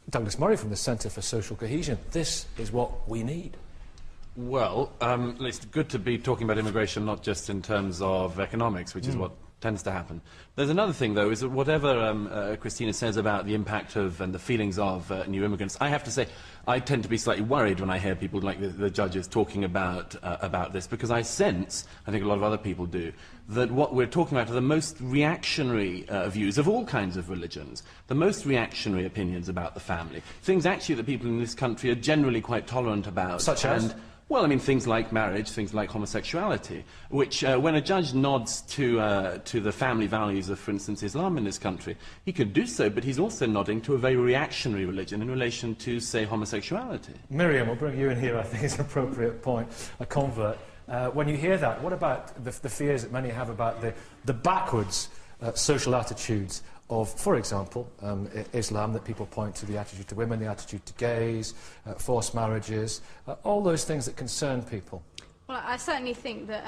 Douglas Murray from the Centre for Social Cohesion. This is what we need. Well, it's good to be talking about immigration not just in terms of economics, which is what tends to happen. There's another thing, though, is that whatever Christina says about the impact of and the feelings of new immigrants, I have to say I tend to be slightly worried when I hear people like the judges talking about this, because I sense, I think a lot of other people do, that what we're talking about are the most reactionary views of all kinds of religions, the most reactionary opinions about the family, things actually that people in this country are generally quite tolerant about. Such as? Well, I mean, things like marriage, things like homosexuality, which, when a judge nods to the family values of, for instance, Islam in this country, he could do so, but he's also nodding to a very reactionary religion in relation to, say, homosexuality. Miriam, we'll bring you in here, I think is an appropriate point, a convert. When you hear that, what about the fears that many have about the backwards social attitudes of, for example, Islam, that people point to the attitude to women, the attitude to gays, forced marriages, all those things that concern people? Well, I certainly think that,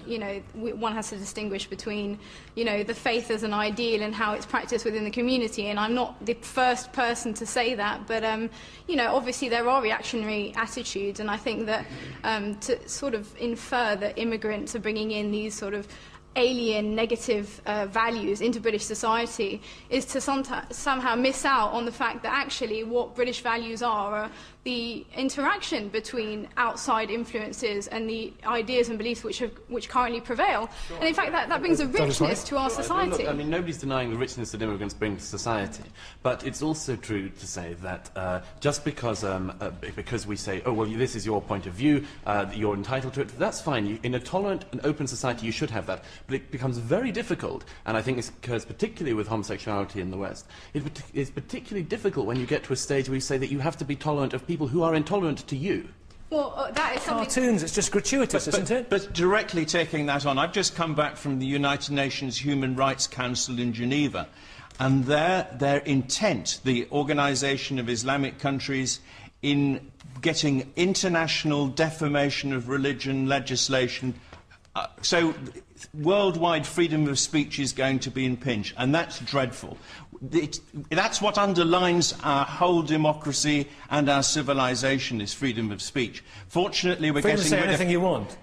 you know, one has to distinguish between, you know, the faith as an ideal and how it's practiced within the community, and I'm not the first person to say that, but, you know, obviously there are reactionary attitudes, and I think that to sort of infer that immigrants are bringing in these sort of alien negative values into British society is to somehow miss out on the fact that actually what British values are the interaction between outside influences and the ideas and beliefs which currently prevail. Sure. And in fact that brings a richness to our society. Look, I mean, nobody's denying the richness that immigrants bring to society, but it's also true to say that just because we say, oh, well, this is your point of view, you're entitled to it, that's fine. In a tolerant and open society, you should have that. But it becomes very difficult, and I think this occurs particularly with homosexuality in the West. It's particularly difficult when you get to a stage where you say that you have to be tolerant of people who are intolerant to you. Well, that is something... Cartoons, it's just gratuitous, isn't it? But directly taking that on, I've just come back from the United Nations Human Rights Council in Geneva, and their intent, the Organisation of Islamic Countries, in getting international defamation of religion legislation, so worldwide freedom of speech is going to be impinged, and that's dreadful. That's what underlines our whole democracy and our civilization, is freedom of speech. Fortunately, we're freedom getting to say rid anything of... you want.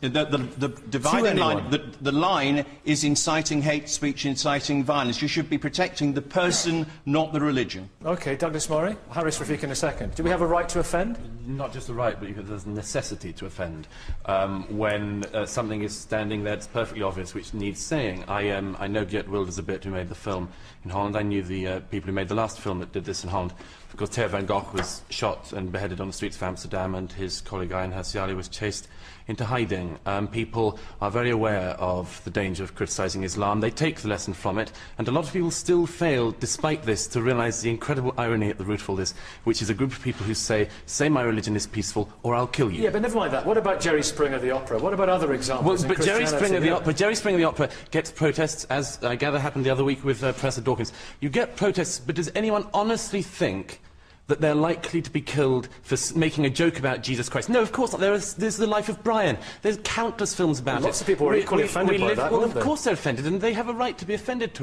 The dividing line, the line is inciting hate speech, inciting violence. You should be protecting the person, not the religion. OK, Douglas Murray. Harris Rafiq in a second. Do we have a right to offend? Not just a right, but there's a necessity to offend. When something is standing there, it's perfectly obvious, which needs saying. I know Geert Wilders a bit, who made the film in Holland. I knew the people who made the last film that did this in Holland. Of course, Theo van Gogh was shot and beheaded on the streets of Amsterdam, and his colleague Ayaan Hirsi Ali was chased into hiding. People are very aware of the danger of criticising Islam. They take the lesson from it, and a lot of people still fail, despite this, to realise the incredible irony at the root of all this, which is a group of people who say my religion is peaceful, or I'll kill you. Yeah, but never mind that. What about Jerry Springer, the opera? What about other examples? Well, but Jerry Springer, the opera, gets protests, as I gather happened the other week with Professor Dawkins. You get protests, but does anyone honestly think that they're likely to be killed for making a joke about Jesus Christ? No, of course not. There's the life of Brian. There's countless films about it. Lots of people are equally offended by that. Well, of course they're offended, and they have a right to be offended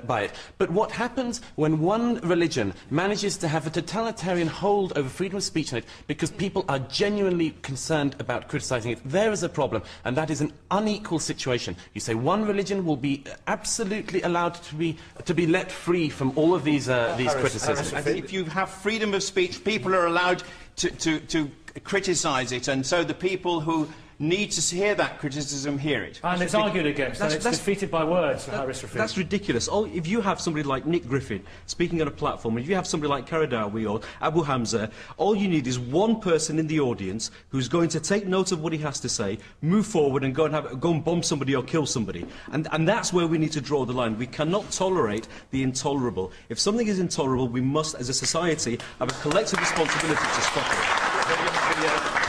by it. But what happens when one religion manages to have a totalitarian hold over freedom of speech in it because people are genuinely concerned about criticising it? There is a problem, and that is an unequal situation. You say one religion will be absolutely allowed to be let free from all of these criticisms. I think if you have freedom of speech, people are allowed to criticise it, and so the people who need to hear that criticism hear it. And it's argued against, and it's defeated by words, Harris Rafiq. That's ridiculous. If you have somebody like Nick Griffin speaking on a platform, and if you have somebody like Karadawi or Abu Hamza, all you need is one person in the audience who's going to take note of what he has to say, move forward and go and bomb somebody or kill somebody. And that's where we need to draw the line. We cannot tolerate the intolerable. If something is intolerable, we must, as a society, have a collective responsibility to stop it.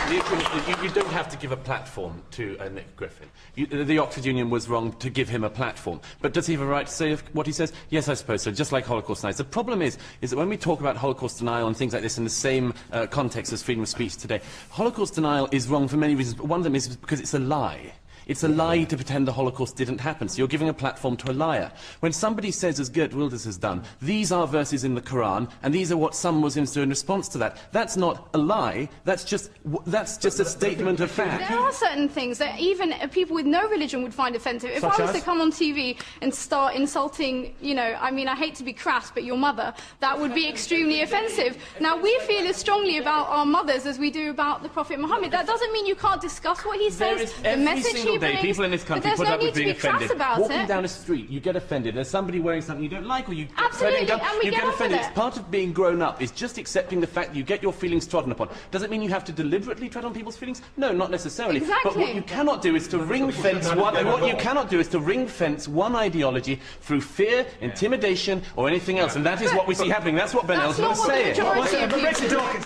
You don't have to give a platform to Nick Griffin. The Oxford Union was wrong to give him a platform. But does he have a right to say what he says? Yes, I suppose so, just like Holocaust denial. The problem is that when we talk about Holocaust denial and things like this in the same context as freedom of speech today, Holocaust denial is wrong for many reasons, but one of them is because it's a lie. It's a lie to pretend the Holocaust didn't happen. So you're giving a platform to a liar. When somebody says, as Geert Wilders has done, these are verses in the Quran, and these are what some Muslims do in response to that, that's not a lie, that's just a statement of fact. There are certain things that even people with no religion would find offensive. If I was to come on TV and start insulting, you know, I mean, I hate to be crass, but your mother, that would be extremely offensive. Now, we feel as strongly about our mothers as we do about the Prophet Muhammad. That doesn't mean you can't discuss what he says, the message he brings. People in this country put up with being offended. About Walking it. down a street, you get offended. There's somebody wearing something you don't like, or you get Absolutely, gun, and we you get get on with offended. it. It's part of being grown up. Is just accepting the fact that you get your feelings trodden upon. Does it mean you have to deliberately tread on people's feelings? No, not necessarily. Exactly. But what you cannot do is to ring fence one. What you cannot do is to ring fence one ideology through fear, intimidation, or anything else. And that is what we see happening. That's what Ben Elton was saying. That's not what the majority of people do.